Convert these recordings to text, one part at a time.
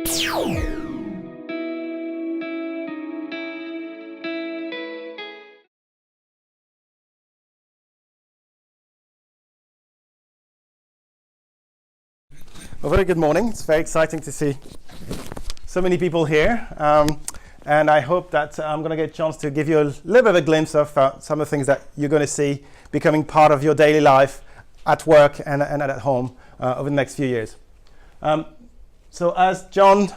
Well, very good morning. It's very exciting to see so many people here. And I hope that I'm going to get a chance to give you a little bit of a glimpse of some of the things that you're going to see becoming part of your daily life at work and at home over the next few years. So as John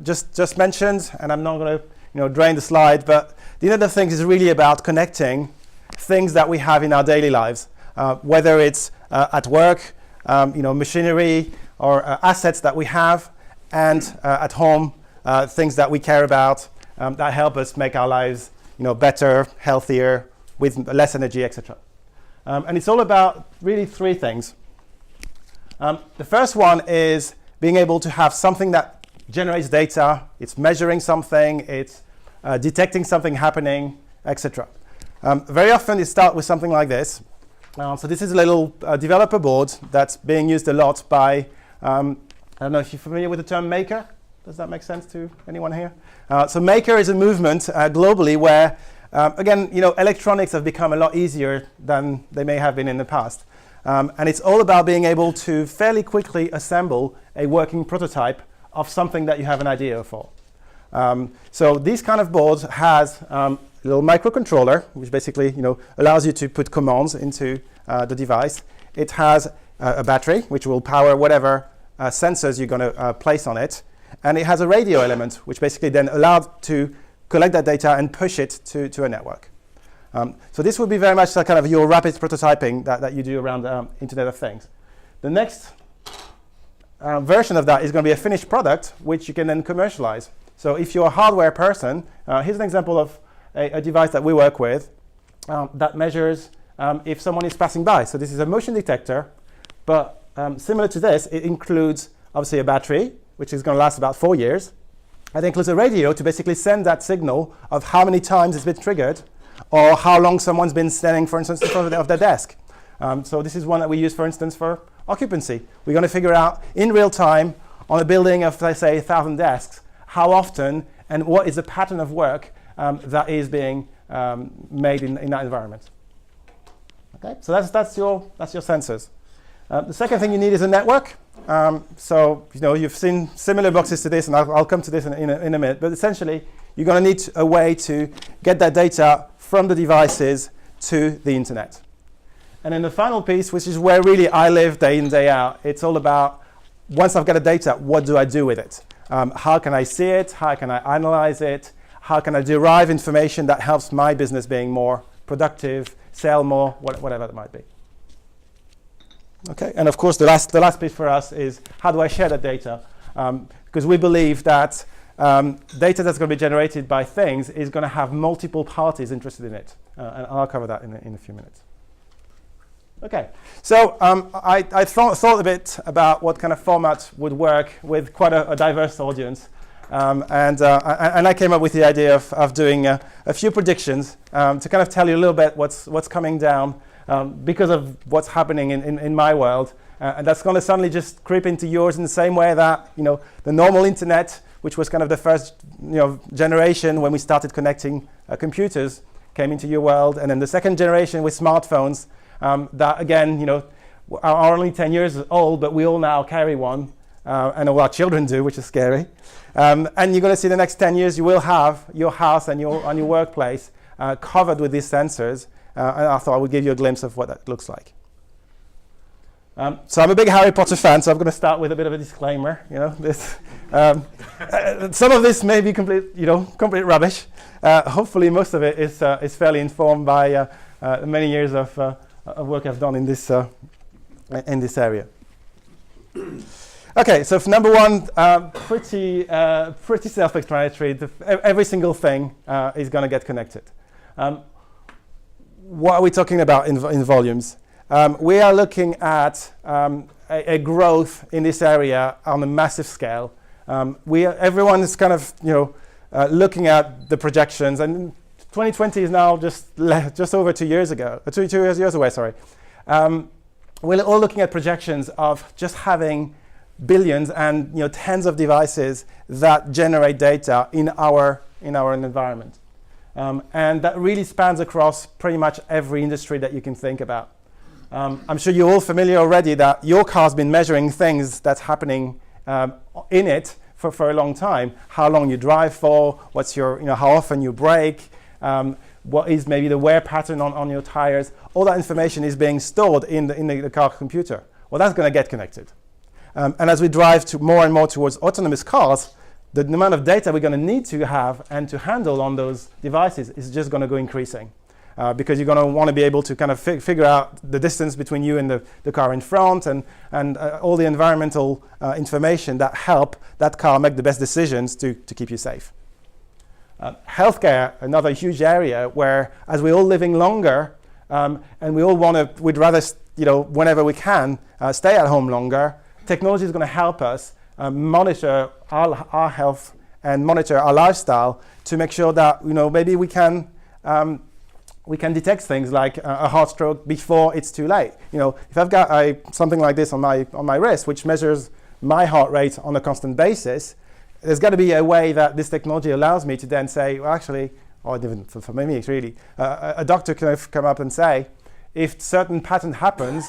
just mentioned, and I'm not going to drain the slide, but the Internet of Things is really about connecting things that we have in our daily lives, whether it's at work, machinery, or assets that we have, and at home, things that we care about that help us make our lives better, healthier, with less energy, etc. And it's all about really three things. The first one is being able to have something that generates data, it's measuring something, it's detecting something happening, etc. Very often it starts with something like this. So this is a little developer board that's being used a lot by, I don't know if you're familiar with the term maker. Does that make sense to anyone here? So maker is a movement globally where, again, electronics have become a lot easier than they may have been in the past. And it's all about being able to fairly quickly assemble a working prototype of something that you have an idea for. So these kind of boards has a little microcontroller, which basically allows you to put commands into the device. It has a battery, which will power whatever sensors you're going to place on it. And it has a radio element, which basically then allows to collect that data and push it to a network. So this would be very much kind of your rapid prototyping that you do around Internet of Things. The next version of that is going to be a finished product, which you can then commercialize. So if you're a hardware person, here's an example of a device that we work with that measures if someone is passing by. So this is a motion detector, but similar to this, it includes obviously a battery, which is going to last about 4 years. And it includes a radio to basically send that signal of how many times it's been triggered or how long someone's been standing, for instance, in front of their desk. So this is one that we use, for instance, for occupancy. We're going to figure out in real time on a building of, let's say, 1,000 desks, how often and what is the pattern of work that is being made in that environment. Okay, so that's your sensors. The second thing you need is a network. So you've seen similar boxes to this, and I'll come to this in a minute. But essentially, you're going to need a way to get that data from the devices to the internet. And then the final piece, which is where really I live day in, day out, it's all about once I've got the data, what do I do with it? How can I see it? How can I analyze it? How can I derive information that helps my business being more productive, sell more, whatever it might be? Okay, and of course the last piece for us is how do I share that data? Because we believe that data that's going to be generated by things is going to have multiple parties interested in it. And I'll cover that in a few minutes. Okay, so I thought a bit about what kind of format would work with quite a diverse audience. And I came up with the idea of doing a few predictions to kind of tell you a little bit what's coming down because of what's happening in my world. And that's going to suddenly just creep into yours in the same way that the normal internet, which was kind of the first generation when we started connecting computers, came into your world. And then the second generation with smartphones that, again, are only 10 years old, but we all now carry one. And all our children do, which is scary. And you're going to see the next 10 years, you will have your house and your workplace covered with these sensors. And I thought I would give you a glimpse of what that looks like. So I'm a big Harry Potter fan, so I'm going to start with a bit of a disclaimer. Some of this may be complete rubbish. Hopefully, most of it is fairly informed by many years of work I've done in this area. Okay, so for number one, pretty self-explanatory. Every single thing is going to get connected. What are we talking about in volumes? We are looking at a growth in this area on a massive scale. Everyone is kind of looking at the projections, and 2020 is now just over 2 years ago. 2 years away. Sorry. We're all looking at projections of just having billions and tens of devices that generate data in our environment. And that really spans across pretty much every industry that you can think about. I'm sure you're all familiar already that your car's been measuring things that's happening in it for a long time. How long you drive for, what's your, how often you brake, what is maybe the wear pattern on your tires. All that information is being stored in the car computer. Well, that's going to get connected. And as we drive to more and more towards autonomous cars, the amount of data we're going to need to have and to handle on those devices is just going to go increasing. Because you're going to want to be able to kind of figure out the distance between you and the car in front and all the environmental information that help that car make the best decisions to keep you safe. Healthcare, another huge area where as we're all living longer and we'd rather, whenever we can, stay at home longer, technology is going to help us monitor our health and monitor our lifestyle to make sure that, maybe we can detect things like a heart stroke before it's too late. If I've got something like this on my wrist, which measures my heart rate on a constant basis, there's got to be a way that this technology allows me to then say, well, actually, or even for me, it's really, a doctor can come up and say, if certain pattern happens,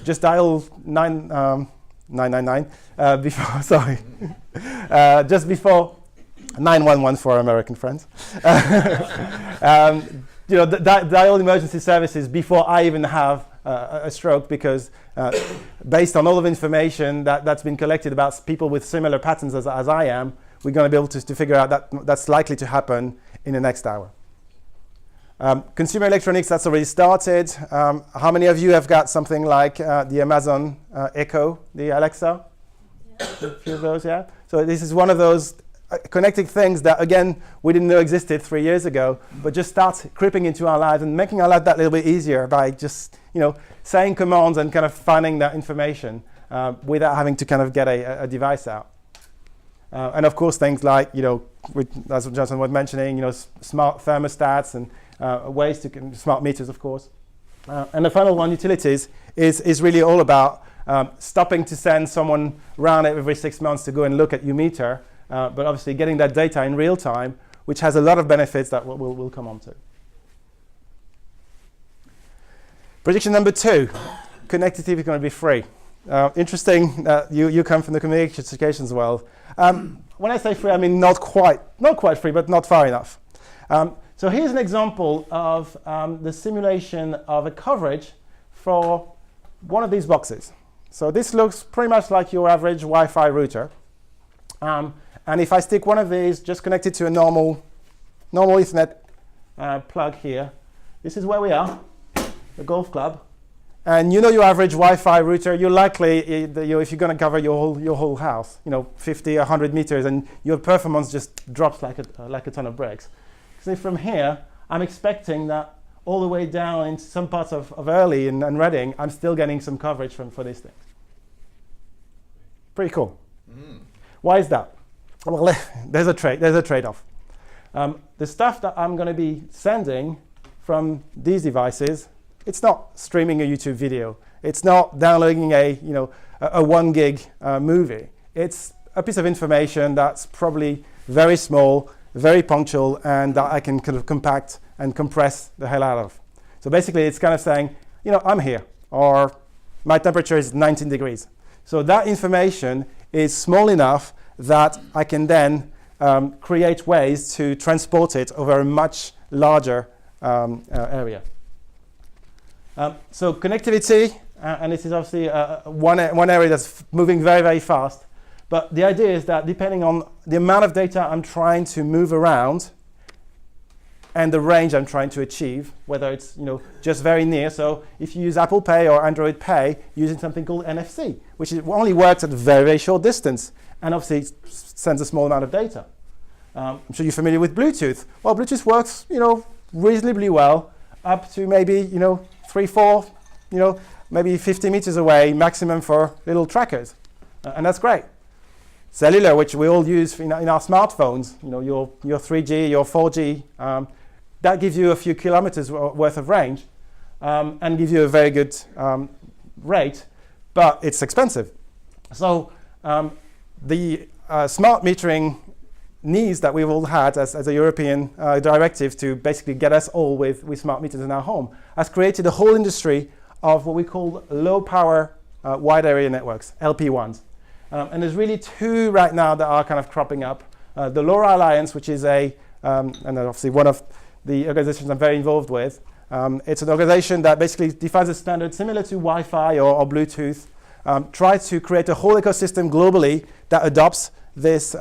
just dial 999 before, sorry, just before 911 for our American friends. Dial emergency services before I even have a stroke, because based on all of information that's been collected about people with similar patterns as I am, we're going to be able to figure out that's likely to happen in the next hour. Consumer electronics, that's already started. How many of you have got something like the Amazon Echo, the Alexa? Yeah. A few of those, yeah? So this is one of those connected things that, again, we didn't know existed 3 years ago, but just start creeping into our lives and making our life that little bit easier by just, saying commands and kind of finding that information without having to kind of get a device out. And of course, things like, as Johnson was mentioning, smart thermostats and ways to smart meters, of course. And the final one, utilities, is really all about stopping to send someone around every 6 months to go and look at your meter, but obviously getting that data in real time, which has a lot of benefits that we'll come on to. Prediction number 2, connectivity is going to be free. Interesting that you come from the communications world. When I say free, I mean not quite free, but not far enough. So here's an example of the simulation of a coverage for one of these boxes. So this looks pretty much like your average Wi-Fi router. And if I stick one of these just connected to a normal Ethernet plug here, this is where we are, the golf club. And your average Wi-Fi router, you're likely, if you're going to cover your whole house, 50, 100 meters, and your performance just drops like a ton of bricks. So from here, I'm expecting that all the way down into some parts of Early and Reading, I'm still getting some coverage for these things. Pretty cool. Mm. Why is that? Well, there's a trade-off. The stuff that I'm going to be sending from these devices, it's not streaming a YouTube video. It's not downloading a 1 gig movie. It's a piece of information that's probably very small, very punctual, and that I can kind of compact and compress the hell out of. So basically, it's kind of saying, I'm here, or my temperature is 19 degrees. So that information is small enough that I can then create ways to transport it over a much larger area. So connectivity, and this is obviously one area that's moving very, very fast. But the idea is that depending on the amount of data I'm trying to move around and the range I'm trying to achieve, whether it's just very near. So if you use Apple Pay or Android Pay using something called NFC, which only works at a very, very short distance, and obviously sends a small amount of data. I'm sure you're familiar with Bluetooth. Well, Bluetooth works, reasonably well up to maybe 3, 4, maybe 50 meters away maximum for little trackers, and that's great. Cellular, which we all use in our smartphones, your 3G, your 4G, that gives you a few kilometers worth of range and gives you a very good rate, but it's expensive. So the smart metering needs that we've all had as a European directive to basically get us all with smart meters in our home has created a whole industry of what we call low power wide area networks, LP1s. And there's really two right now that are kind of cropping up. The LoRa Alliance, which is and obviously one of the organizations I'm very involved with. It's an organization that basically defines a standard similar to Wi-Fi or Bluetooth, tries to create a whole ecosystem globally that adopts this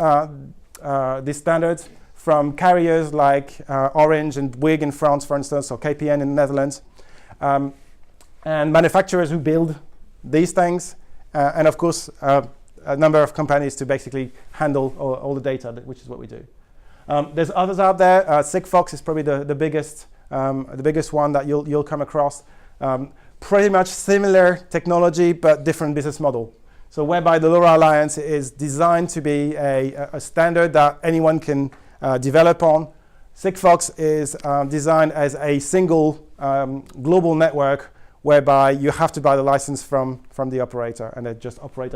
standards from carriers like Orange and Bouygues in France, for instance, or KPN in the Netherlands, and manufacturers who build these things, and of course, a number of companies to basically handle all the data, which is what we do. There's others out there. Sigfox is probably the biggest one that you'll come across. Pretty much similar technology, but different business model. So whereby the LoRa Alliance is designed to be a standard that anyone can develop on. Sigfox is designed as a single global network whereby you have to buy the license from the operator, and it just operates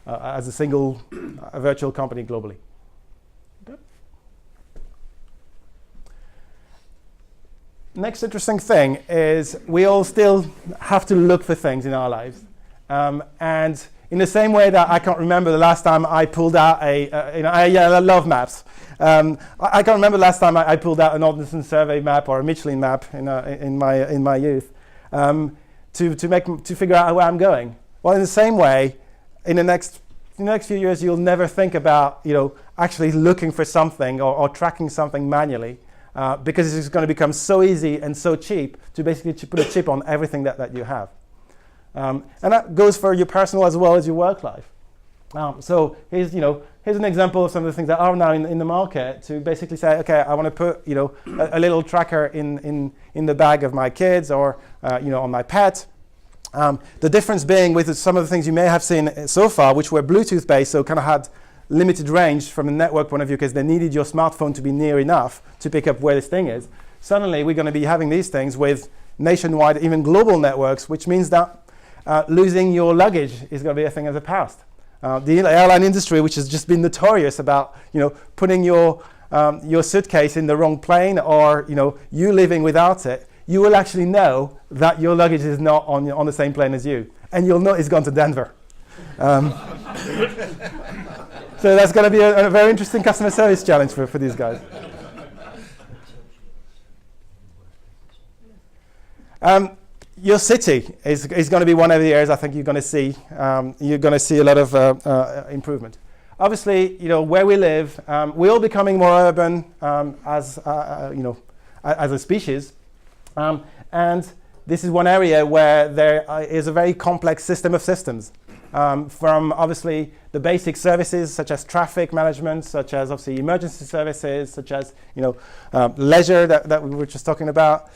as a single virtual company globally. Good. Next interesting thing is we all still have to look for things in our lives. And in the same way that I can't remember the last time I pulled out I love maps. I can't remember the last time I pulled out an Ordnance Survey map or a Michelin map in my youth to figure out where I'm going. Well, in the same way, in the next few years, you'll never think about actually looking for something or tracking something manually, because it's going to become so easy and so cheap to basically put a chip on everything that you have. And that goes for your personal as well as your work life. So here's an example of some of the things that are now in the market to basically say, okay, I want to put a little tracker in the bag of my kids or on my pet. The difference being with some of the things you may have seen so far, which were Bluetooth based, so kind of had limited range from a network point of view because they needed your smartphone to be near enough to pick up where this thing is. Suddenly we're going to be having these things with nationwide, even global networks, which means that losing your luggage is going to be a thing of the past. The airline industry, which has just been notorious about putting your suitcase in the wrong plane or you living without it, you will actually know that your luggage is not on the same plane as you, and you'll know it's gone to Denver. So that's going to be a very interesting customer service challenge for these guys. Your city is going to be one of the areas I think you're going to see. You're going to see a lot of improvement. Obviously, where we live, we're all becoming more urban as a species. And this is one area where there is a very complex system of systems, from obviously the basic services such as traffic management, such as obviously emergency services, such as leisure that we were just talking about.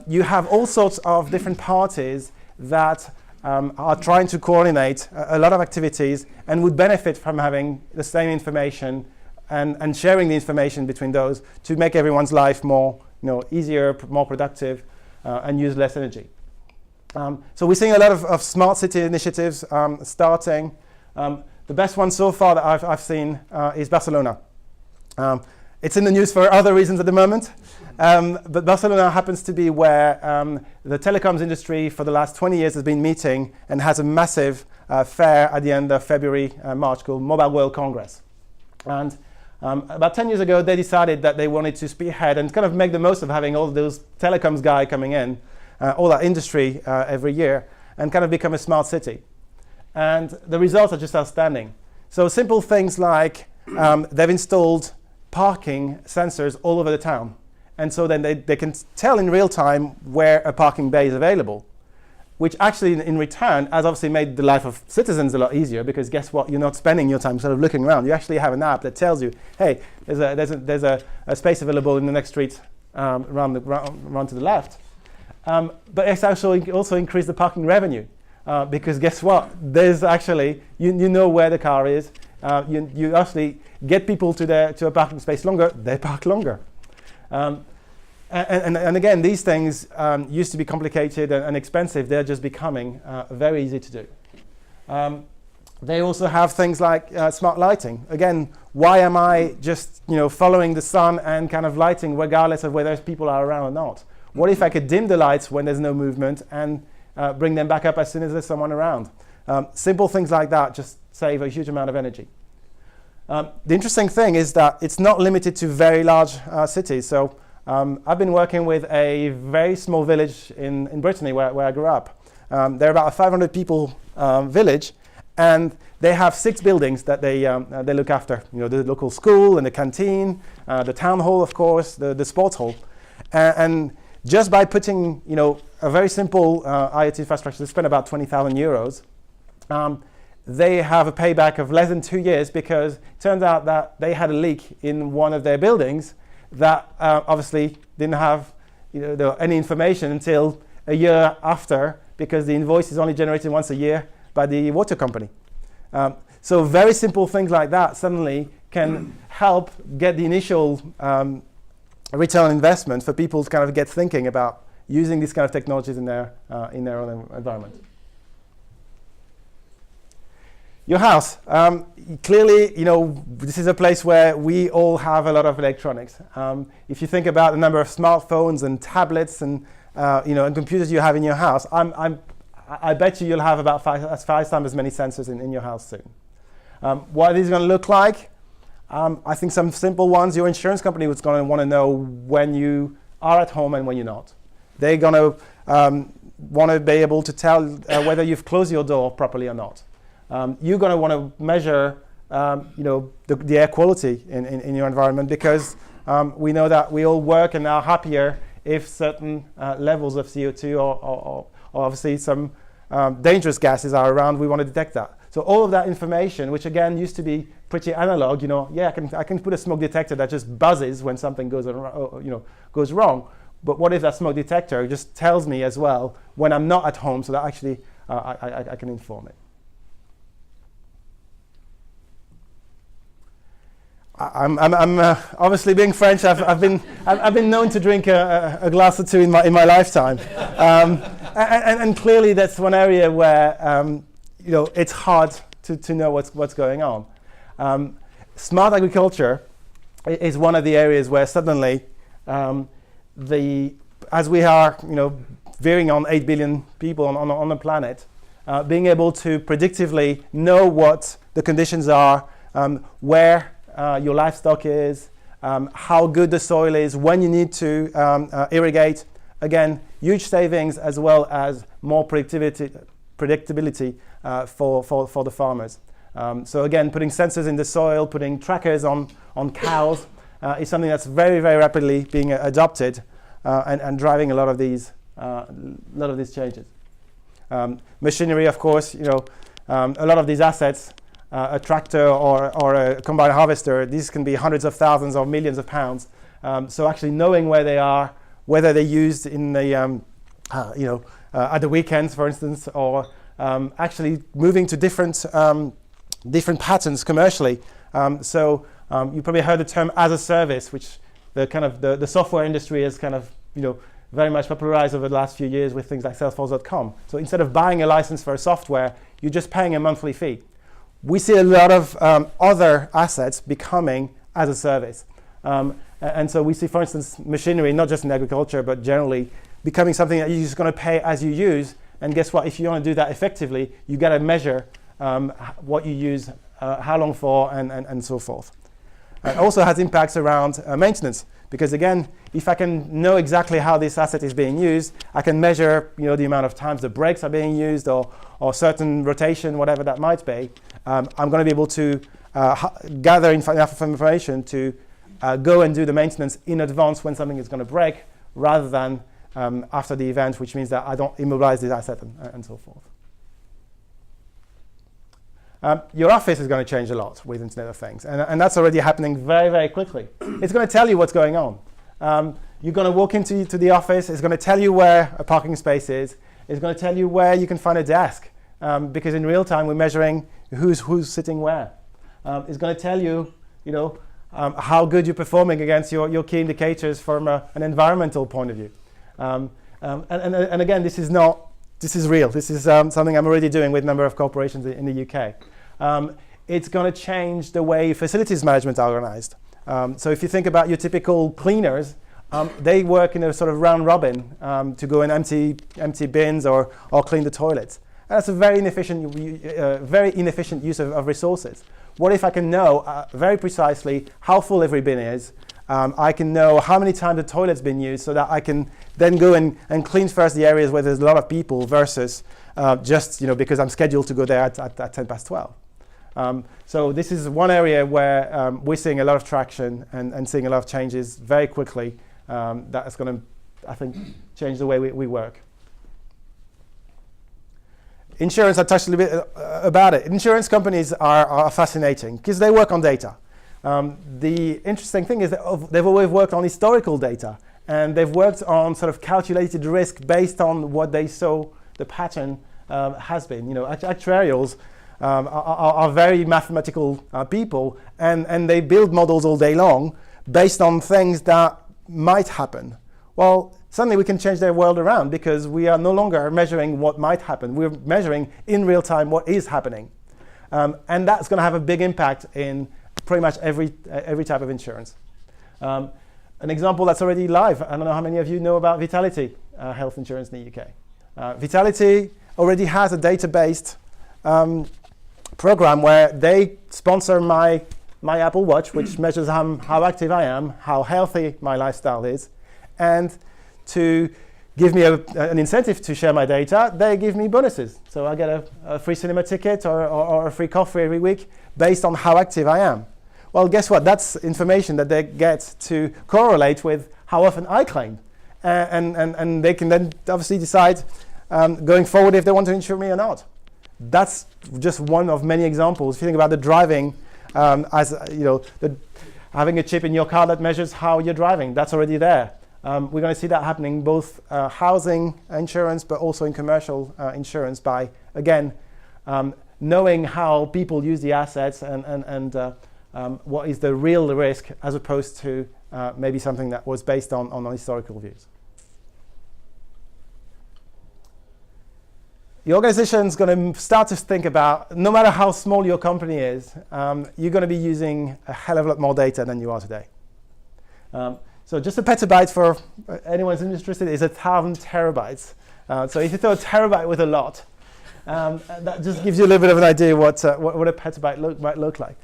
You have all sorts of different parties that are trying to coordinate a lot of activities and would benefit from having the same information and sharing the information between those to make everyone's life more easier, more productive, and use less energy. So we're seeing a lot of smart city initiatives starting. The best one so far that I've seen is Barcelona. It's in the news for other reasons at the moment, but Barcelona happens to be where the telecoms industry for the last 20 years has been meeting and has a massive fair at the end of February, March called Mobile World Congress. And about 10 years ago, they decided that they wanted to spearhead and kind of make the most of having all those telecoms guys coming in, all that industry every year, and kind of become a smart city. And the results are just outstanding. So simple things like they've installed parking sensors all over the town. And so then they can tell in real time where a parking bay is available, which actually in return has obviously made the life of citizens a lot easier, because guess what? You're not spending your time sort of looking around. You actually have an app that tells you, hey, there's a space available in the next street around to the left. But it's also increased the parking revenue, because guess what? There's actually, you know where the car is. You actually get people to a parking space longer, they park longer. And again, these things used to be complicated and expensive. They're just becoming very easy to do. They also have things like smart lighting. Again, why am I just following the sun and kind of lighting regardless of whether people are around or not? What if I could dim the lights when there's no movement and bring them back up as soon as there's someone around? Simple things like that just save a huge amount of energy. The interesting thing is that it's not limited to very large cities. So I've been working with a very small village in Brittany where I grew up. They're about a 500 people village, and they have 6 buildings that they look after. The local school and the canteen, the town hall, of course, the sports hall. And just by putting a very simple IoT infrastructure, they spend about 20,000 euros. They have a payback of less than 2 years, because it turns out that they had a leak in one of their buildings that obviously didn't have any information until a year after, because the invoice is only generated once a year by the water company. So very simple things like that suddenly can help get the initial return on investment for people to kind of get thinking about using these kind of technologies in their own environment. Your house. Clearly, this is a place where we all have a lot of electronics. If you think about the number of smartphones and tablets and and computers you have in your house, I bet you'll have about 5 times as many sensors in your house soon. What are these going to look like? I think some simple ones. Your insurance company is going to want to know when you are at home and when you're not. They're going to want to be able to tell whether you've closed your door properly or not. You're going to want to measure, the air quality in your environment, because we know that we all work and are happier if certain levels of CO2 or obviously some dangerous gases are around. We want to detect that. So all of that information, which again used to be pretty analog, I can put a smoke detector that just buzzes when something goes wrong. But what if that smoke detector just tells me as well when I'm not at home, so that actually I can inform it. I'm obviously, being French, I've been known to drink a glass or two in my lifetime, and clearly that's one area where it's hard to know what's going on. Smart agriculture is one of the areas where suddenly as we are veering on 8 billion people on the planet, being able to predictively know what the conditions are, where your livestock is, how good the soil is, when you need to irrigate. Again, huge savings as well as more predictability for the farmers. So again, putting sensors in the soil, putting trackers on cows is something that's very, very rapidly being adopted and driving a lot of these changes. Machinery, of course, a lot of these assets. A tractor or a combine harvester, these can be hundreds of thousands or millions of pounds. So actually knowing where they are, whether they're used in the, at the weekends, for instance, or actually moving to different patterns commercially. So you probably heard the term as a service, which the software industry has kind of very much popularized over the last few years with things like Salesforce.com. So instead of buying a license for a software, you're just paying a monthly fee. We see a lot of other assets becoming as a service. And so we see, for instance, machinery, not just in agriculture, but generally becoming something that you're just going to pay as you use. And guess what? If you want to do that effectively, you got to measure what you use, how long for, and so forth. It also has impacts around maintenance. Because again, if I can know exactly how this asset is being used, I can measure the amount of times the brakes are being used or certain rotation, whatever that might be. I'm going to be able to gather enough information to go and do the maintenance in advance when something is going to break, rather than after the event, which means that I don't immobilize the asset and so forth. Your office is going to change a lot with Internet of Things, and that's already happening very, very quickly. It's going to tell you what's going on. You're going to walk into the office. It's going to tell you where a parking space is. It's going to tell you where you can find a desk, because in real time we're measuring who's sitting where. It's going to tell you, how good you're performing against your key indicators from an environmental point of view. And again, this is real. This is something I'm already doing with a number of corporations in the UK. it's going to change the way facilities management are organized. So if you think about your typical cleaners, they work in a sort of round robin to go and empty bins or clean the toilets. And that's a very inefficient use of resources. What if I can know very precisely how full every bin is? I can know how many times the toilet's been used so that I can then go and clean first the areas where there's a lot of people versus just because I'm scheduled to go there at 10 past 12. So this is one area where we're seeing a lot of traction and seeing a lot of changes very quickly. That is going to, I think, change the way we work. Insurance, I touched a little bit about it. Insurance companies are fascinating because they work on data. The interesting thing is that they've always worked on historical data, and they've worked on sort of calculated risk based on what they saw the pattern has been. Actuarials are very mathematical people, and they build models all day long based on things that might happen. Well, suddenly we can change their world around because we are no longer measuring what might happen. We're measuring in real time what is happening. And that's going to have a big impact in pretty much every type of insurance. An example that's already live, I don't know how many of you know about Vitality health insurance in the UK. Vitality already has a data-based program where they sponsor my Apple Watch, which measures how active I am, how healthy my lifestyle is, and to give me an incentive to share my data, they give me bonuses. So I get a free cinema ticket or a free coffee every week based on how active I am. Well, guess what? That's information that they get to correlate with how often I claim. And they can then obviously decide going forward if they want to insure me or not. That's just one of many examples. If you think about the driving, having a chip in your car that measures how you're driving, that's already there. We're going to see that happening both housing insurance, but also in commercial insurance by, again, knowing how people use the assets and what is the real risk as opposed to maybe something that was based on historical views. The organization is going to start to think about, no matter how small your company is, you're going to be using a hell of a lot more data than you are today. So just a petabyte, for anyone who's interested, is 1,000 terabytes. So if you throw a terabyte with a lot, that just gives you a little bit of an idea what a petabyte might look like.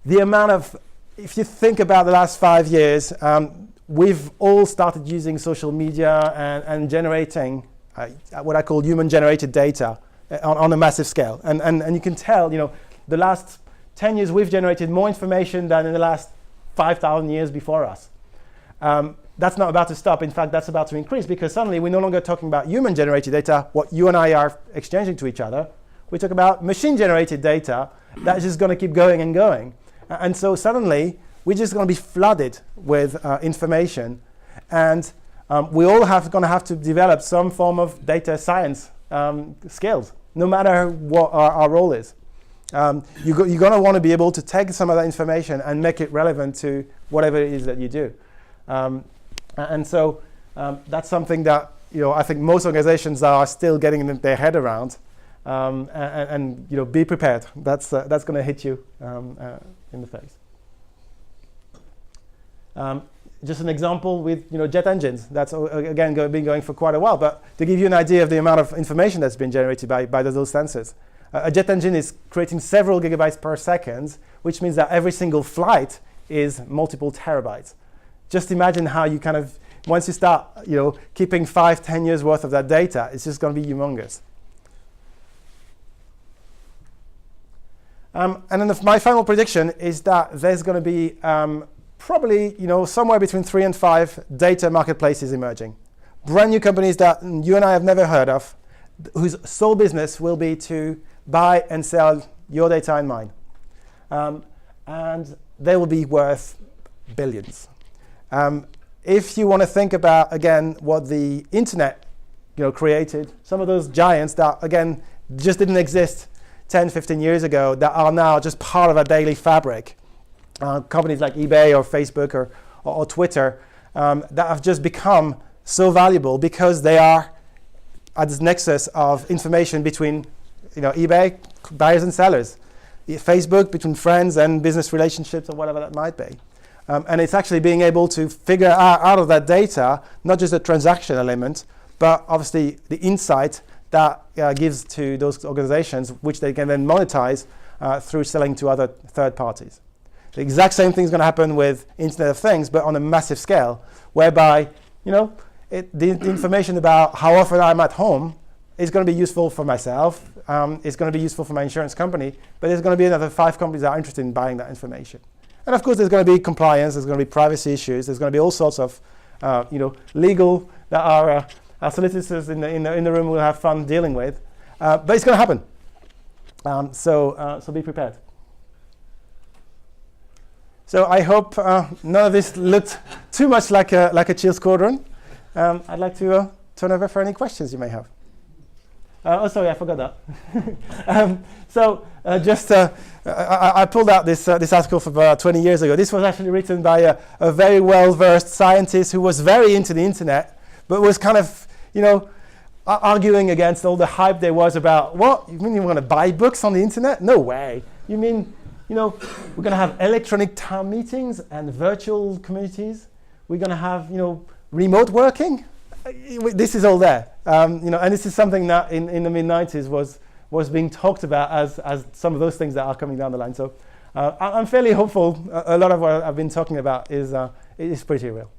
The amount of, if you think about the last 5 years, we've all started using social media and generating what I call human-generated data on a massive scale. And you can tell, the last 10 years we've generated more information than in the last 5,000 years before us. That's not about to stop. In fact, that's about to increase because suddenly we're no longer talking about human-generated data, what you and I are exchanging to each other. We talk about machine-generated data that's just going to keep going and going. And so suddenly we're just going to be flooded with information, and we all going to have to develop some form of data science skills, no matter what our role is. You're going to want to be able to take some of that information and make it relevant to whatever it is that you do. And so that's something that I think most organizations are still getting their head around. And be prepared. That's going to hit you in the face. Just an example with jet engines. That's again been going for quite a while. But to give you an idea of the amount of information that's been generated by those sensors, a jet engine is creating several gigabytes per second, which means that every single flight is multiple terabytes. Just imagine how you kind of, once you start keeping 5-10 years worth of that data, it's just going to be humongous. And then my final prediction is that there's going to be probably somewhere between 3 and 5 data marketplaces emerging. Brand new companies that you and I have never heard of, whose sole business will be to buy and sell your data and mine. And they will be worth billions. If you want to think about, again, what the internet created, some of those giants that, again, just didn't exist 10, 15 years ago, that are now just part of our daily fabric. Companies like eBay or Facebook or Twitter that have just become so valuable because they are at this nexus of information between eBay, buyers and sellers. Facebook, between friends and business relationships or whatever that might be. And it's actually being able to figure out of that data, not just the transaction element, but obviously the insight that gives to those organizations, which they can then monetize through selling to other third parties. The exact same thing is going to happen with Internet of Things, but on a massive scale, whereby the information about how often I'm at home is going to be useful for myself. It's going to be useful for my insurance company, but there's going to be another 5 companies that are interested in buying that information. And of course, there's going to be compliance. There's going to be privacy issues. There's going to be all sorts of, legal that our solicitors in the room will have fun dealing with. But it's going to happen. So be prepared. So I hope none of this looked too much like a chill squadron. I'd like to turn over for any questions you may have. Oh, sorry, I forgot that. I pulled out this article from about 20 years ago. This was actually written by a very well-versed scientist who was very into the internet, but was kind of, arguing against all the hype there was about, what? You mean you want to buy books on the internet? No way. You mean, we're going to have electronic town meetings and virtual communities? We're going to have, remote working? This is all there. And this is something that in the mid-90s was being talked about as some of those things that are coming down the line. So I'm fairly hopeful. A lot of what I've been talking about is pretty real.